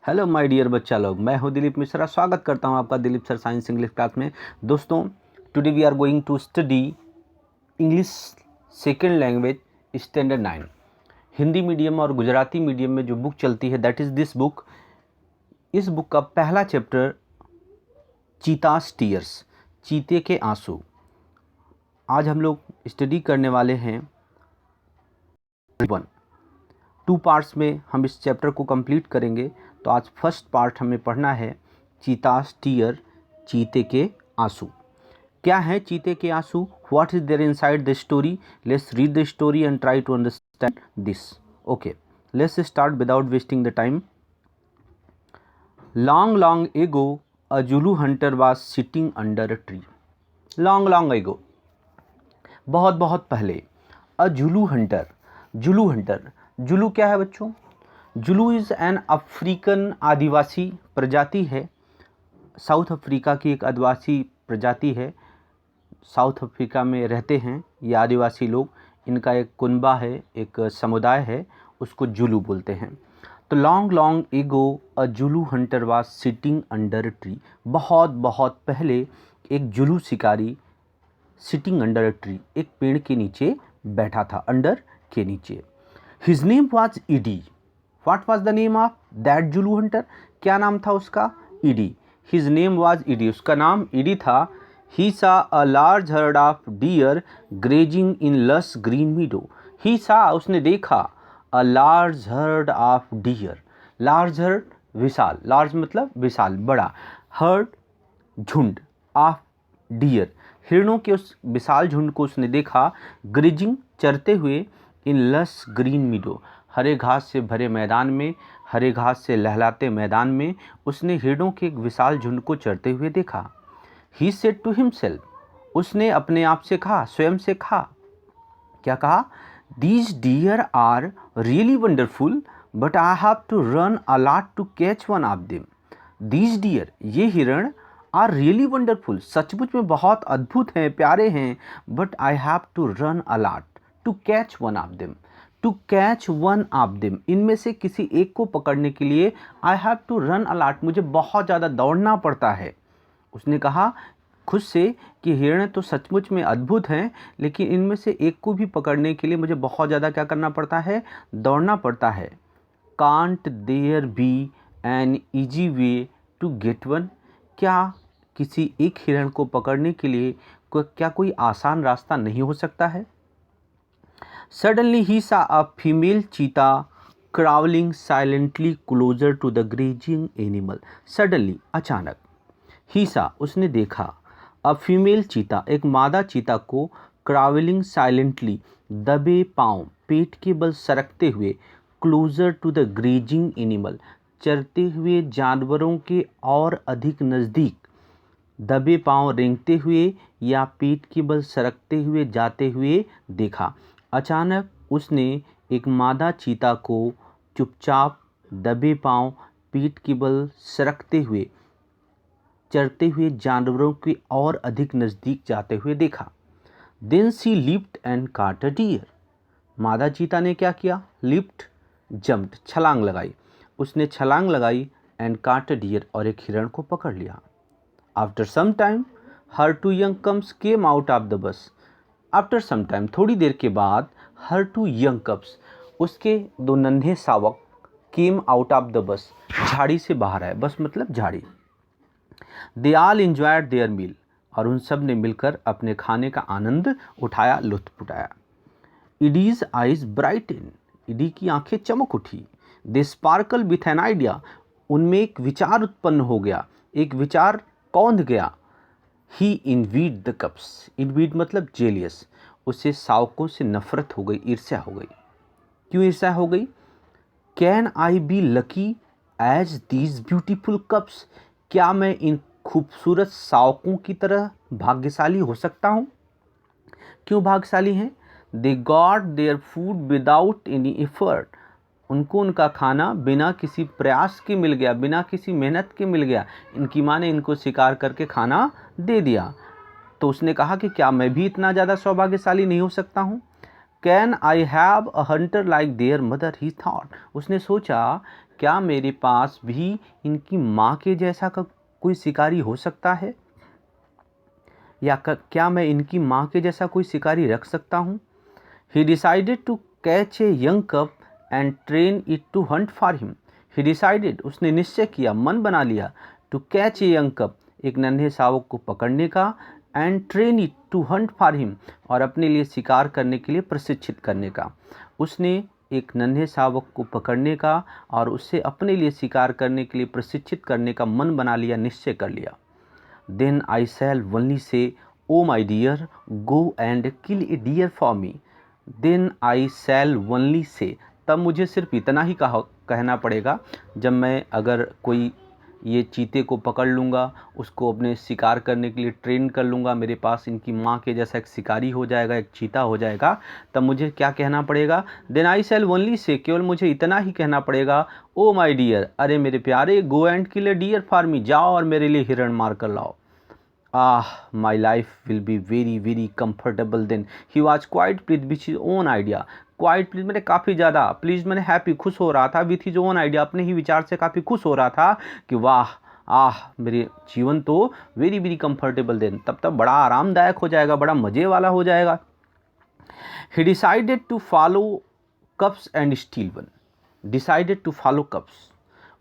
Hello my dear बच्चा लोग, मैं हूं दिलीप मिश्रा। स्वागत करता हूं आपका Dilip sir science English class में। दोस्तों, today we are going to study English second language standard 9। Hindi medium और गुजराती मीडियम में जो बुक चलती है दैट इज़ दिस बुक। इस बुक का पहला चैप्टर चीतास टीयर्स, चीते के आंसू। आज हम लोग स्टडी करने वाले हैं 2 पार्ट्स में हम इस चैप्टर को कंप्लीट करेंगे। तो आज फर्स्ट पार्ट हमें पढ़ना है चीतास टीयर, चीते के आंसू। क्या है चीते के आंसू? What is there inside the story? Let's read the story and try to understand this. Okay, let's start without wasting the time. Long long ago a Zulu hunter was sitting under a tree. Long long ago, बहुत बहुत पहले। अ Zulu Hunter, Julu Hunter, Julu क्या है बच्चों? Julu is an African आदिवासी प्रजाति है। South Africa की एक आदिवासी प्रजाति है। साउथ अफ्रीका में रहते हैं ये आदिवासी लोग। इनका एक कुनबा है, एक समुदाय है, उसको जुलू बोलते हैं। तो long long ago a Zulu hunter was sitting under a tree. बहुत बहुत पहले एक जुलू शिकारी सिटिंग अंडर अ ट्री, एक पेड़ के नीचे बैठा था, अंडर के नीचे। His name was Edi. What was the name of that Zulu hunter? क्या नाम था उसका? Edi. His name was Edi, उसका नाम ईडी था। He saw a large herd of deer grazing in lush green meadow. He saw, उसने देखा, a large herd of deer. Large herd विशाल, लार्ज मतलब विशाल, बड़ा, हर्ड झुंड, ऑफ डियर हिरणों के उस विशाल झुंड को उसने देखा। ग्रेजिंग चरते हुए, इन लस ग्रीन मीडो हरे घास से भरे मैदान में, हरे घास से लहलाते मैदान में उसने हिरणों के एक विशाल झुंड को चरते हुए देखा। ही सेड टू हिमसेल्फ, उसने अपने आप से कहा, स्वयं से कहा। क्या कहा? These deer are really wonderful but I have to run a lot to catch one of them. These deer, ये हिरण, आर रियली वंडरफुल, सचमुच में बहुत अद्भुत हैं, प्यारे हैं। But I have to run a lot to catch one of them. To catch one of them, इनमें से किसी एक को पकड़ने के लिए I have to run a lot, मुझे बहुत ज़्यादा दौड़ना पड़ता है। उसने कहा खुद से कि हिरण तो सचमुच में अद्भुत हैं, लेकिन इनमें से एक को भी पकड़ने के लिए मुझे बहुत ज़्यादा क्या करना पड़ता है? दौड़ना पड़ता है। Can't there be an easy way to get one? क्या किसी एक हिरण को पकड़ने के लिए क्या कोई आसान रास्ता नहीं हो सकता है? Suddenly he saw a female cheetah crawling silently closer to the grazing animal. Suddenly, अचानक, ही सा, उसने देखा, अ फीमेल चीता, एक मादा चीता को, क्रावलिंग साइलेंटली, दबे पांव, पेट के बल सरकते हुए, closer to the grazing animal, चरते हुए जानवरों के और अधिक नज़दीक, दबे पांव रेंगते हुए या पेट के बल सरकते हुए जाते हुए देखा। अचानक उसने एक मादा चीता को चुपचाप दबे पांव, पीठ के बल सरकते हुए, चरते हुए जानवरों के और अधिक नज़दीक जाते हुए देखा। देन सी लिफ्ट एंड काट अ डियर। मादा चीता ने क्या किया? लिफ्ट, जंप्ड, छलांग लगाई। उसने छलांग लगाई, एंड काट अ डियर, और एक हिरण को पकड़ लिया। After some time her two young cubs came out of the bush. After some time, थोड़ी देर के बाद, हर टू यंग कप्स, उसके 2 नन्हे शावक, केम आउट ऑफ द बस, झाड़ी से बाहर आए। बस मतलब झाड़ी। They all enjoyed their meal, और उन सब ने मिलकर अपने खाने का आनंद उठाया, लुत्फ उठाया। इडीज आइज ब्राइटन, इडी की आंखें चमक उठी। दे स्पार्कल विथ एन आइडिया, उनमें एक विचार उत्पन्न हो गया, एक विचार कौंध गया। ही इनवीड द कप्स, इनवीड मतलब जेलियस, उसे शावकों से नफरत हो गई, ईर्ष्या हो गई। क्यों ईर्ष्या हो गई? Can I be lucky as these beautiful cubs, क्या मैं इन खूबसूरत शावकों की तरह भाग्यशाली हो सकता हूँ? क्यों भाग्यशाली हैं? They got their food without any effort, उनको उनका खाना बिना किसी प्रयास के मिल गया, बिना किसी मेहनत के मिल गया। इनकी माँ ने इनको शिकार करके खाना दे दिया। तो उसने कहा कि क्या मैं भी इतना ज़्यादा सौभाग्यशाली नहीं हो सकता हूँ? Can I have a Hunter like there mother, he thought. उसने सोचा क्या मेरे पास भी इनकी माँ के जैसा का कोई शिकारी हो सकता है, या क्या मैं इनकी माँ के जैसा कोई शिकारी रख सकता हूँ। He decided to catch a young cub and train it to hunt for him. He decided, उसने निश्चय किया, मन बना लिया, to catch a young cub, एक नन्हे शावक को पकड़ने का, and train it to hunt for him, और अपने लिए शिकार करने के लिए प्रशिक्षित करने का। उसने एक नन्हे शावक को पकड़ने का और उससे अपने लिए शिकार करने के लिए प्रशिक्षित करने का मन बना लिया, निश्चय कर लिया। Then I shall only say, oh my dear, go and kill a deer for me. Then I shall only say, तब मुझे सिर्फ इतना ही कहना पड़ेगा, जब मैं अगर कोई ये चीते को पकड़ लूँगा, उसको अपने शिकार करने के लिए ट्रेन कर लूँगा, मेरे पास इनकी माँ के जैसा एक शिकारी हो जाएगा, एक चीता हो जाएगा, तब मुझे क्या कहना पड़ेगा। देन आई शैल ओनली से, केवल मुझे इतना ही कहना पड़ेगा, ओ माई डियर, अरे मेरे प्यारे, go and kill a deer for me, जाओ और मेरे लिए हिरण मार कर लाओ। My life will be very very comfortable then. He was quite pleased with his own idea. Quite pleased मैंने काफ़ी ज़्यादा, pleased मैंने happy, खुश हो रहा था, with his own idea, अपने ही विचार से काफ़ी खुश हो रहा था कि वाह मेरे जीवन तो वेरी वेरी कंफर्टेबल देन, तब तक बड़ा आरामदायक हो जाएगा, बड़ा मज़े वाला हो जाएगा। He decided to follow cups and steal one. Decided to follow cups.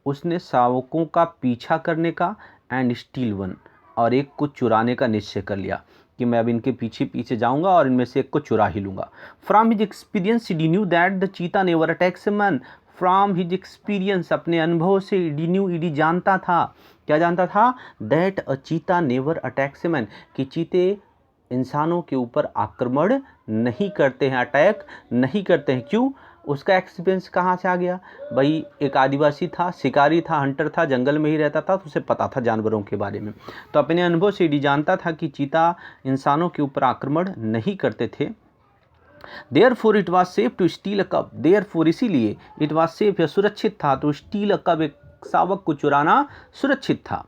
उसने शावकों का पीछा करने का, एंड स्टील वन, और एक को चुराने का निश्चय कर लिया कि मैं अब इनके पीछे पीछे जाऊंगा और इनमें से एक को चुरा ही लूँगा। From his experience he knew that the चीता never attacks a man. From his experience, अपने अनुभव से, ईडी जानता था, क्या जानता था, दैट अ चीता नेवर अटैक्स ए मैन, कि चीते इंसानों के ऊपर आक्रमण नहीं करते हैं, अटैक नहीं करते हैं। क्यों? उसका एक्सपीरियंस कहाँ से आ गया भाई, एक आदिवासी था, शिकारी था, हंटर था, जंगल में ही रहता था, तो उसे पता था जानवरों के बारे में, तो अपने अनुभव से जानता था कि चीता इंसानों के ऊपर आक्रमण नहीं करते थे। Therefore it was safe to steal a cub, therefore इसीलिए, इट वाज सेफ, यह सुरक्षित था, तो स्टील अ कप, एक शावक को चुराना सुरक्षित था।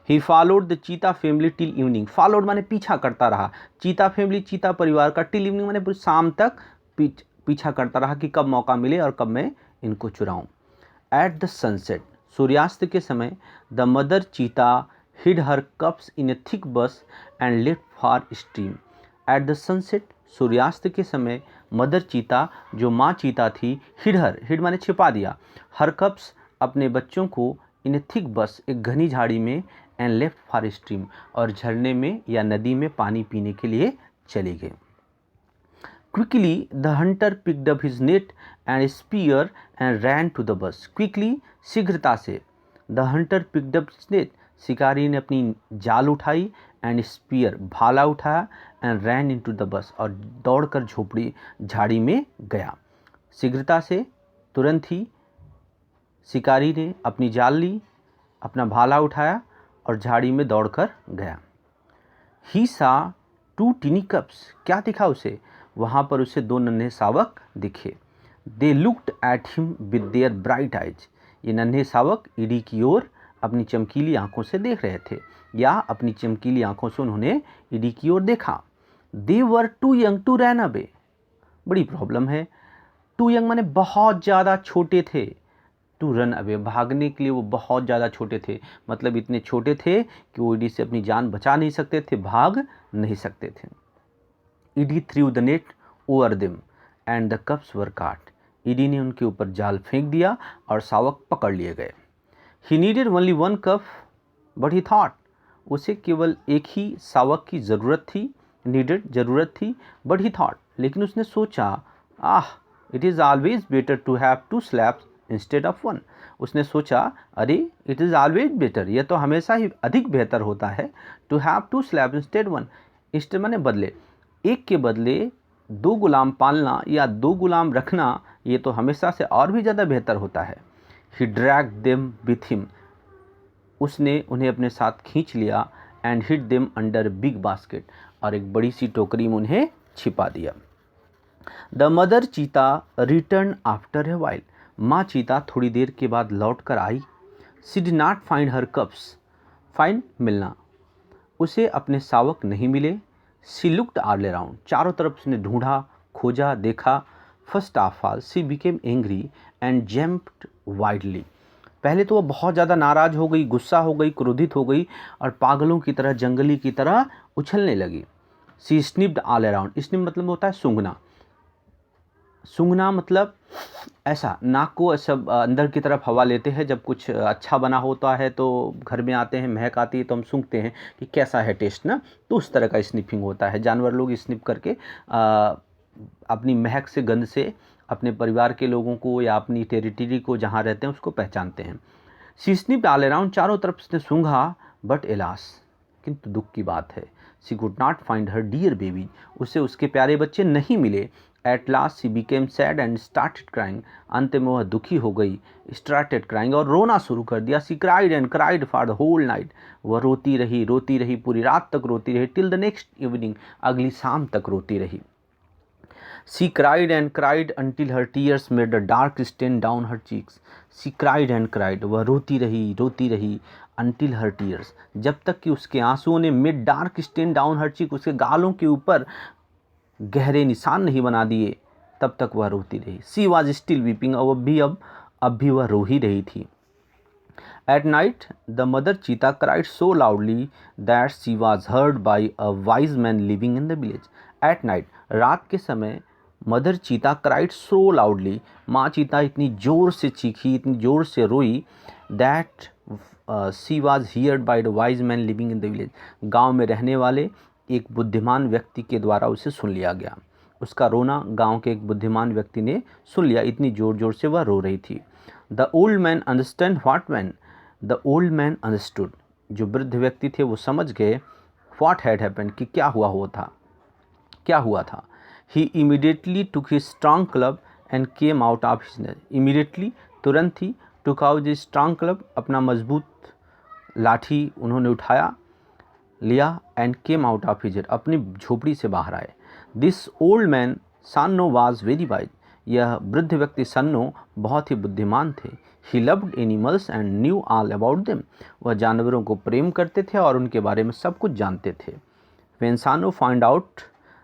ही फॉलोड द चीता फैमिली टिल इवनिंग, फॉलोड माने पीछा करता रहा, चीता फैमिली, चीता परिवार का, टिल इवनिंग माने पूरी शाम तक पीछा करता रहा कि कब मौका मिले और कब मैं इनको चुराऊं। एट द सनसेट, सूर्यास्त के समय, the mother cheetah hid her cubs in a thick bush and left for stream. At the sunset, सूर्यास्त के समय, मदर चीता, जो माँ चीता थी, हिड माने छिपा दिया, हर कप्स, अपने बच्चों को, इन ए थिक बस, एक घनी झाड़ी में, एंड लेफ्ट फॉर स्ट्रीम, और झरने में या नदी में पानी पीने के लिए चले गए। Quickly, the hunter picked up his net and spear and ran to the bus. Quickly, शीघ्रता से, the hunter picked up his net, शिकारी ने अपनी जाल उठाई, and spear, भाला उठाया, and ran into the bus, और दौड़कर झोपड़ी झाड़ी में गया। शीघ्रता से, तुरंत ही शिकारी ने अपनी जाल ली, अपना भाला उठाया और झाड़ी में दौड़कर गया। He saw two tiny cubs, क्या दिखा उसे? वहाँ पर उसे दो नन्हे शावक दिखे। They looked at him with their bright eyes, ये नन्हे शावक ईडी की ओर अपनी चमकीली आंखों से देख रहे थे, या अपनी चमकीली आंखों से उन्होंने ईडी की ओर देखा। They were too young to run away, बड़ी प्रॉब्लम है, टू यंग माने बहुत ज़्यादा छोटे थे, टू रन अवे, भागने के लिए वो बहुत ज़्यादा छोटे थे, मतलब इतने छोटे थे कि वो ईडी से अपनी जान बचा नहीं सकते थे, भाग नहीं सकते थे। Edi threw the net over them and the cubs were caught, ईडी ने उनके ऊपर जाल फेंक दिया और शावक पकड़ लिए गए। He needed only one cup but he thought, उसे केवल एक ही शावक की ज़रूरत थी, नीडेड ज़रूरत थी, बट ही थॉट, लेकिन उसने सोचा, it is always better to have two slabs instead of one, उसने सोचा अरे इट इज़ ऑलवेज बेटर, यह तो हमेशा ही अधिक बेहतर होता है, to have two slabs instead one, instead माने बदले, एक के बदले दो गुलाम पालना या दो गुलाम रखना, ये तो हमेशा से और भी ज़्यादा बेहतर होता है। He dragged them with him, उसने उन्हें अपने साथ खींच लिया, and hid them under big basket, और एक बड़ी सी टोकरी में उन्हें छिपा दिया। The mother cheetah return after a while, माँ चीता थोड़ी देर के बाद लौट कर आई। She did not find her cubs, find मिलना, उसे अपने शावक नहीं मिले। शी लुक्ड ऑल अराउंड, चारों तरफ उसने ढूंढा, खोजा देखा। First of all she became angry and jumped widely. पहले तो वो बहुत ज़्यादा नाराज़ हो गई, गुस्सा हो गई, क्रोधित हो गई और पागलों की तरह, जंगली की तरह उछलने लगी। She sniffed all around. Sniff मतलब होता है सूंघना। सूंघना मतलब ऐसा नाक को सब अंदर की तरफ हवा लेते हैं। जब कुछ अच्छा बना होता है तो घर में आते हैं, महक आती है तो हम सूंघते हैं कि कैसा है टेस्ट ना, तो उस तरह का स्निफिंग होता है। जानवर लोग स्निप करके अपनी महक से, गंध से अपने परिवार के लोगों को या अपनी टेरिटरी को जहाँ रहते हैं उसको पहचानते हैं। शी स्निप्ड ऑल अराउंड, चारों तरफ से सूंघा, बट एलास, किंतु दुख की बात है, she could not find her dear baby, उसे उसके प्यारे बच्चे नहीं मिले। At last she became sad and started crying, अंत में वह दुखी हो गई, स्टार्टेड क्राइंग, और रोना शुरू कर दिया। She cried and cried for the whole night, वह रोती रही, पूरी रात तक रोती रही। टिल द नेक्स्ट इवनिंग, अगली शाम तक रोती रही। She cried and cried until her tears made a dark stain down her cheeks. She cried and cried, वह रोती रही until her tears, जब तक कि उसके आंसुओं ने made dark stain down her cheek, उसके गालों के ऊपर गहरे निशान नहीं बना दिए, तब तक वह रोती रही। She was still weeping, अब भी वह रो ही रही थी। At night, the mother cheetah cried so loudly that she was heard by a wise man living in the village. At night, रात के समय मदर चीता क्राइड सो लाउडली, माँ चीता इतनी ज़ोर से चीखी, इतनी ज़ोर से रोई, that she was heard by the wise man living in the village, गाँव में रहने वाले एक बुद्धिमान व्यक्ति के द्वारा उसे सुन लिया गया। उसका रोना गांव के एक बुद्धिमान व्यक्ति ने सुन लिया, इतनी ज़ोर ज़ोर से वह रो रही थी। The old man understand what man, the old man understood, जो वृद्ध व्यक्ति थे वो समझ गए व्हाट हैड हैपेंड, कि क्या हुआ था। He immediately took his strong club and came out of his nest, immediately तुरंत ही took out his strong club, अपना मजबूत लाठी उन्होंने उठाया लिया, and came out of his, अपनी झोपड़ी से बाहर आए। This old man Sanno was very wise, यह वृद्ध व्यक्ति सन्नो बहुत ही बुद्धिमान थे। He loved animals and knew all about them, वह जानवरों को प्रेम करते थे और उनके बारे में सब कुछ जानते थे। When Sanno find out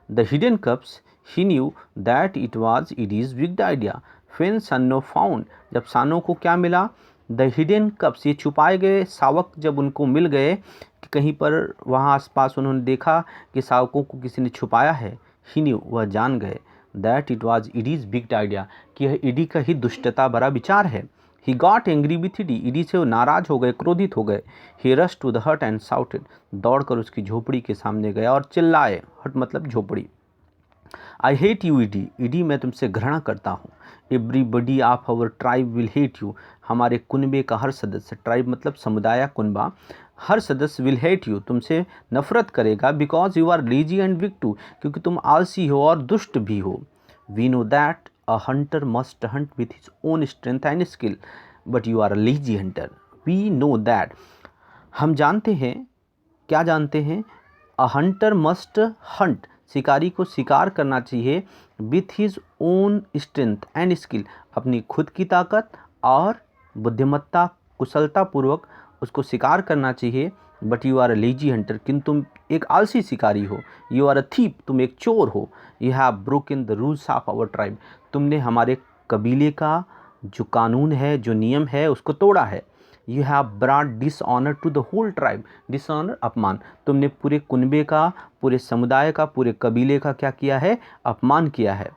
the hidden cubs he knew that it was Edi's big idea. When Sanno found, जब सानो को क्या मिला, द हिडन कप्स, ये छुपाए गए शावक जब उनको मिल गए कि कहीं पर वहाँ आसपास उन्होंने देखा कि शावकों को किसी ने छुपाया है, ही न्यू, वह जान गए, that it was Edi's big idea, कि यह ईडी का ही दुष्टता भरा विचार है। He got angry with Edi से वो नाराज हो गए, क्रोधित हो गए। He rush to the hut and shouted, दौड़कर उसकी झोपड़ी के सामने गया और चिल्लाए, हट मतलब झोपड़ी, आई हेट यू ईडी, मैं तुमसे घृणा करता हूँ। Everybody of our tribe will hate you, हमारे कुनबे का हर सदस्य, ट्राइब मतलब समुदाय, कुनबा, हर सदस्य विल हेट यू, तुमसे नफरत करेगा, because you are lazy and weak too, क्योंकि तुम आलसी हो और दुष्ट भी हो। We know that a hunter must hunt with his own strength and skill, but you are a lazy hunter. We know that, हम जानते हैं, क्या जानते हैं, अ हंटर मस्ट हंट, शिकारी को शिकार करना चाहिए, with his own strength and skill, अपनी खुद की ताकत और बुद्धिमत्ता, कुशलतापूर्वक उसको शिकार करना चाहिए। But you are a lazy hunter, किंतु तुम एक आलसी शिकारी हो। यू आर अ थीप, तुम एक चोर हो। You have broken the rules of our tribe, तुमने हमारे कबीले का जो कानून है, जो नियम है, उसको तोड़ा है। You have brought dishonour to the whole tribe, dishonour अपमान, तुमने पूरे कुनबे का, पूरे समुदाय का, पूरे कबीले का क्या किया है, अपमान किया है।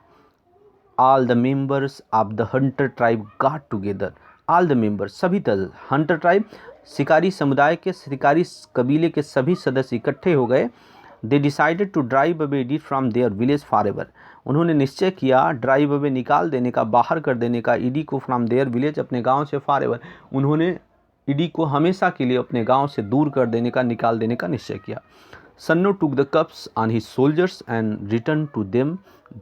All the members of the Hunter tribe got together, all the members, सभी तरह, हंटर ट्राइब शिकारी समुदाय के, शिकारी कबीले के सभी सदस्य इकट्ठे हो गए। They decided to drive away Eddie from their village forever, उन्होंने निश्चय किया ड्राइव अवे, निकाल देने का, बाहर कर देने का, ईडी को फ्रॉम देयर विलेज, अपने गांव से, फॉर एवर, उन्होंने ईडी को हमेशा के लिए अपने गांव से दूर कर देने का, निकाल देने का निश्चय किया। Sanno took the cubs on his shoulders and return to them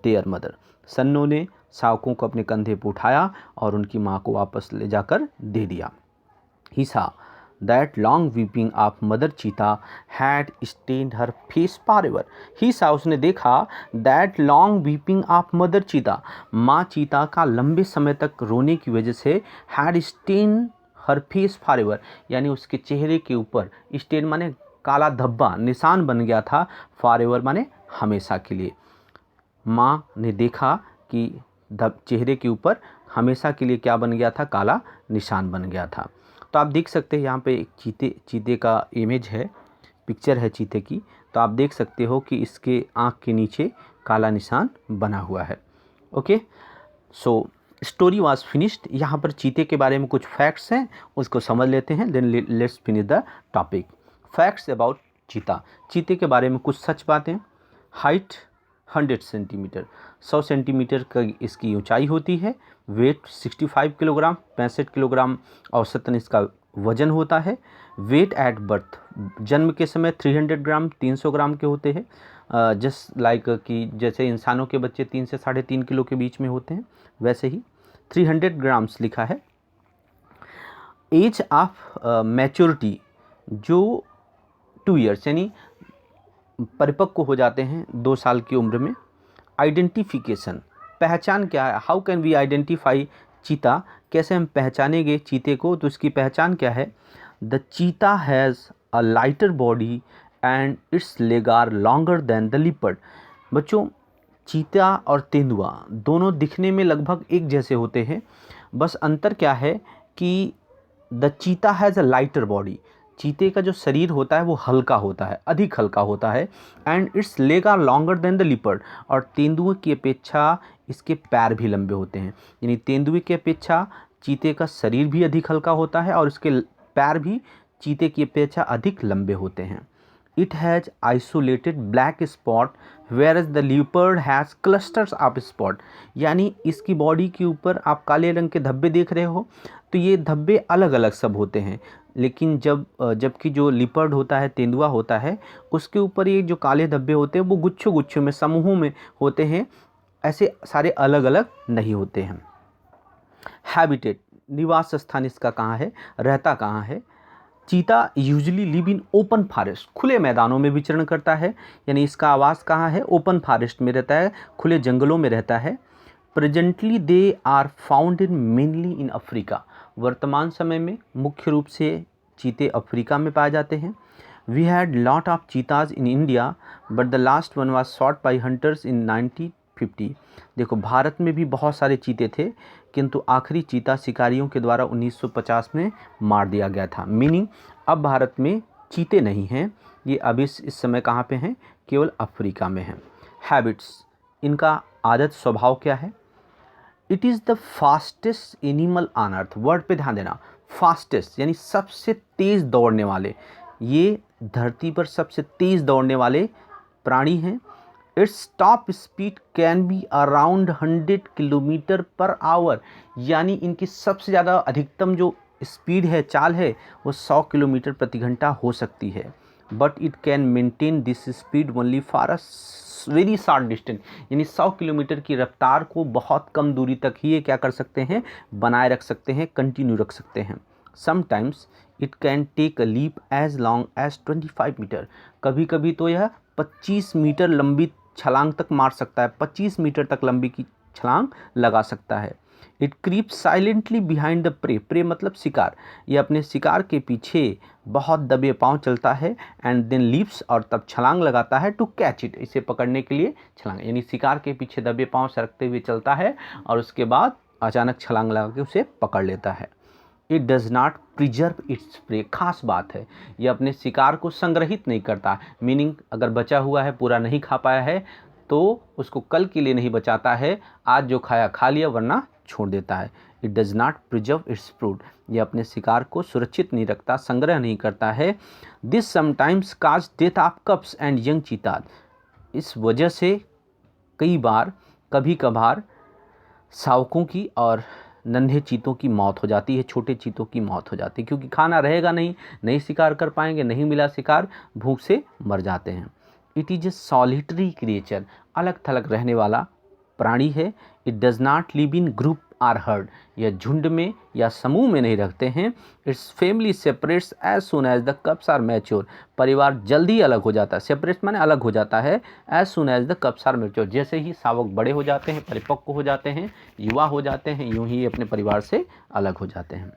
their mother, Sanno ने शावकों को अपने कंधे पर उठाया और उनकी माँ को वापस ले जाकर दे दिया। ही सा that long weeping of mother cheetah had stained her face forever, he saw, उसने देखा, that long weeping of mother cheetah, माँ चीता का लंबे समय तक रोने की वजह से had stained her face forever, यानी उसके चेहरे के ऊपर, stain माने काला धब्बा, निशान बन गया था, forever माने हमेशा के लिए। माँ ने देखा कि चेहरे के ऊपर हमेशा के लिए क्या बन गया था, काला निशान बन गया था। तो आप देख सकते हैं यहाँ पे एक चीते का इमेज है, पिक्चर है चीते की। तो आप देख सकते हो कि इसके आँख के नीचे काला निशान बना हुआ है। Okay, so story was finished. यहाँ पर चीते के बारे में कुछ फैक्ट्स हैं, उसको समझ लेते हैं, then let's finish the topic. Facts about cheetah. चीते के बारे में कुछ सच बातें। हाइट 100 सेंटीमीटर, 100 सेंटीमीटर का इसकी ऊंचाई होती है। वेट 65 किलोग्राम, 65 किलोग्राम औसतन इसका वजन होता है। वेट एट बर्थ, जन्म के समय 300 ग्राम, 300 ग्राम के होते हैं। जस्ट लाइक कि जैसे इंसानों के बच्चे 3 से 3.5 किलो के बीच में होते हैं, वैसे ही 300 ग्राम्स लिखा है। एज ऑफ मैच्योरिटी जो 2 ईयर्स यानी परिपक्व हो जाते हैं 2 साल की उम्र में। आइडेंटिफिकेशन, पहचान क्या है, हाउ कैन वी आइडेंटिफाई चीता, कैसे हम पहचानेंगे चीते को, तो इसकी पहचान क्या है। The cheetah has a lighter body and its leg are longer than the leopard. बच्चों, चीता और तेंदुआ दोनों दिखने में लगभग एक जैसे होते हैं, बस अंतर क्या है कि the cheetah has a lighter body, चीते का जो शरीर होता है वो हल्का होता है, अधिक हल्का होता है। And its leg are longer than the leopard, और तेंदुए की अपेक्षा इसके पैर भी लंबे होते हैं। यानी तेंदुए की अपेक्षा चीते का शरीर भी अधिक हल्का होता है और उसके पैर भी चीते की अपेक्षा अधिक लंबे होते हैं। It has isolated black spot whereas the leopard has clusters of spot. यानी इसकी बॉडी के ऊपर आप काले रंग के धब्बे देख रहे हो, तो ये धब्बे अलग अलग सब होते हैं, लेकिन जबकि जो लिपर्ड होता है, तेंदुआ होता है, उसके ऊपर ये जो काले धब्बे होते हैं वो गुच्छों गुच्छों में, समूहों में होते हैं, ऐसे सारे अलग अलग नहीं होते हैं। हैबिटेट, निवास स्थान इसका कहाँ है, रहता कहाँ है। चीता usually live in open forest, खुले मैदानों में विचरण करता है, यानी इसका आवास कहाँ है, ओपन फॉरेस्ट में रहता है, खुले जंगलों में रहता है। Presently they are found in mainly in Africa, वर्तमान समय में मुख्य रूप से चीते अफ्रीका में पाए जाते हैं। We had lot of cheetahs in India but the last one was shot by hunters in 1950। देखो, भारत में भी बहुत सारे चीते थे, किंतु आखिरी चीता शिकारियों के द्वारा 1950 में मार दिया गया था। मीनिंग अब भारत में चीते नहीं हैं, ये अभी इस समय कहाँ पे हैं, केवल अफ्रीका में हैं। हैबिट्स, इनका आदत स्वभाव क्या है। It is the fastest animal on earth, word पे ध्यान देना, फास्टेस्ट यानी सबसे तेज़ दौड़ने वाले, ये धरती पर सबसे तेज़ दौड़ने वाले प्राणी हैं। Its top speed can be around 100 kilometre per hour, यानी इनकी सबसे ज़्यादा अधिकतम जो स्पीड है, चाल है, वो 100 किलोमीटर प्रति घंटा हो सकती है। But it can maintain this speed only for a very short distance, यानी 100 किलोमीटर की रफ्तार को बहुत कम दूरी तक ही ये क्या कर सकते हैं, बनाए रख सकते हैं, कंटिन्यू रख सकते हैं। Sometimes it can take a leap as long as 25 metre, कभी कभी तो यह 25 मीटर लंबी छलांग तक मार सकता है, 25 मीटर तक लंबी की छलांग लगा सकता है। It creep silently behind the prey, prey मतलब शिकार, ये अपने शिकार के पीछे बहुत दबे पांव चलता है, एंड देन लीप्स, और तब छलांग लगाता है, टू कैच इट, इसे पकड़ने के लिए छलांग, यानी शिकार के पीछे दबे पांव सरकते हुए चलता है और उसके बाद अचानक छलांग लगा के उसे पकड़ लेता है। It does not preserve its prey, खास बात है, ये अपने शिकार को संग्रहित नहीं करता, मीनिंग अगर बचा हुआ है, पूरा नहीं खा पाया है, तो उसको कल के लिए नहीं बचाता है, आज जो खाया खा लिया, वरना छोड़ देता है। It does not preserve it's fruit, ये अपने शिकार को सुरक्षित नहीं रखता, संग्रह नहीं करता है। This sometimes cause death of cubs and young cheetahs, इस वजह से कई बार, कभी कभार शावकों की और नन्हे चीतों की मौत हो जाती है, छोटे चीतों की मौत हो जाती है, क्योंकि खाना रहेगा नहीं, नहीं शिकार कर पाएंगे, नहीं मिला शिकार, भूख से मर जाते हैं। It is a solitary creature, अलग थलग रहने वाला प्राणी है। It does not live in group or herd, यह झुंड में या समूह में नहीं रखते हैं। Its family separates as soon as the cubs are mature, परिवार जल्दी अलग हो जाता है, सेपरेट माने अलग हो जाता है, as soon as the cubs are mature, जैसे ही शावक बड़े हो जाते हैं, परिपक्व हो जाते हैं, युवा हो जाते हैं, यूं ही अपने परिवार से अलग हो जाते हैं।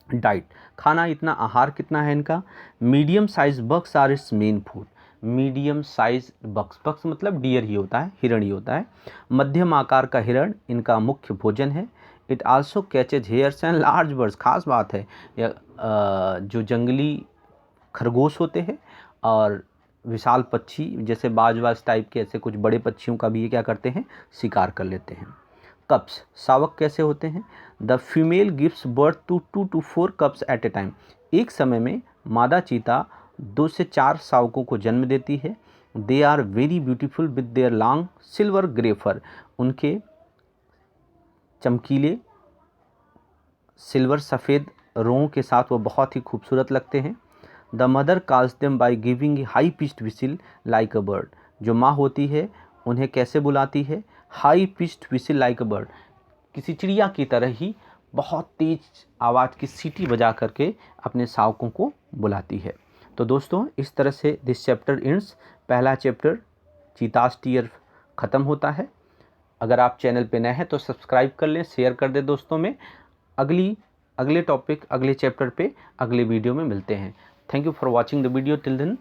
डाइट, खाना, इतना आहार कितना है इनका। Medium size bucks are its main food, medium size bucks, bucks मतलब डियर ही होता है, हिरण ही होता है। मध्यम आकार का हिरण इनका मुख्य भोजन है। It also catches hairs and large birds, खास बात है जो जंगली खरगोश होते हैं और विशाल पक्षी जैसे बाज टाइप के ऐसे कुछ बड़े पक्षियों का भी ये क्या करते हैं, शिकार कर लेते हैं। कप्स, शावक कैसे होते हैं? The female gives birth to 2 to 4 cubs at a time, एक समय में मादा चीता 2 से 4 शावकों को जन्म देती है। They are very beautiful with their long silver grey fur, उनके चमकीले सिल्वर सफ़ेद रों के साथ वो बहुत ही खूबसूरत लगते हैं। The mother calls them by giving high pitched whistle like a bird, जो माँ होती है उन्हें कैसे बुलाती है? High pitched whistle like a bird, किसी चिड़िया की तरह ही बहुत तेज आवाज़ की सीटी बजा करके अपने शावकों को बुलाती है। तो दोस्तों इस तरह से दिस चैप्टर एंड्स, पहला चैप्टर चीतास टीयर ख़त्म होता है। अगर आप चैनल पे नए हैं तो सब्सक्राइब कर लें, शेयर कर दें दोस्तों में। अगले टॉपिक अगले चैप्टर पे अगले वीडियो में मिलते हैं। Thank you for watching the video till then.